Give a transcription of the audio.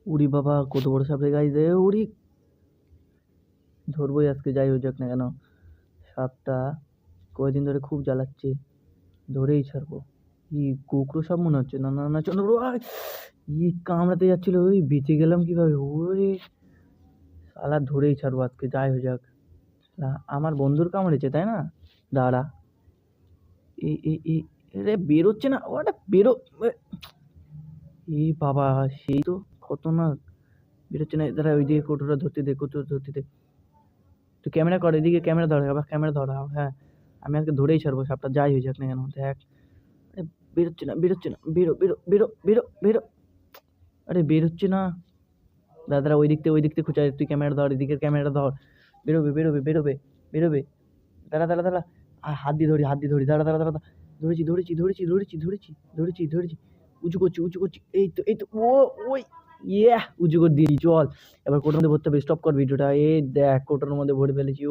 উড়ি বাবা, কত বড় সাপ রে গাইস! উড়ি, ধরবোই আজকে, যাই হয়ে যাক না কেন। সাপটা কয়দিন ধরে খুব জ্বালাচ্ছে, ধরেই ছাড়বো। গোকরো সাপ মনে হচ্ছে। না না না, চন্দ্র কামড়াতে যাচ্ছিল, ওই বেঁচে গেলাম কিভাবে! ওরে শালা, ধরেই ছাড়বো আজকে, যাই হয়ে যাক। আমার বন্ধুর কামড়েছে তাই না? দাঁড়া, রে বেরোচ্ছে না ওটা, বেরো। বাবা, সেই তো খতরনাক, বেরোচ্ছে না। দাঁড়া, ওই দিকে কৌটোটা ধরতে দে, কৌটোটা ধরতে দে। তুই ক্যামেরা কর, এদিকে ক্যামেরা ধর, আবার ক্যামেরা ধর। হ্যাঁ, আমি আজকে ধরেই ছাড়বো সাপটা, যাই হয়ে যাক না কেন। দেখ, আরে বেরোচ্ছে না, বেরোচ্ছে না, বেরো বেরো বেরো বেরো বেরো। আরে বেরোচ্ছে না। দাদা, ওই দিক থেকে খুঁজা, তুই ক্যামেরা ধর, এদিকের ক্যামেরা ধর। বেরোবে বেরোবে বেরোবে বেরোবে। দাঁড়া দাঁড়া দাঁড়া, হাত দিয়ে ধরি, হাত দিয়ে ধরি। দাঁড়া দাঁড়া দাঁড়া, ধরেছি ধরেছি ধরেছি ধরেছি ধরেছি ধরেছি ধরেছি। উঁচু করছি, উঁচু করছি, এই তো এই তো। ওই উঁচু করে দিয়েছি। চল এবার কোটোর মধ্যে ভরতে হবে। স্টপ কর ভিডিওটা। এই দেখ, কোটোর মধ্যে ভরে ফেলেছি।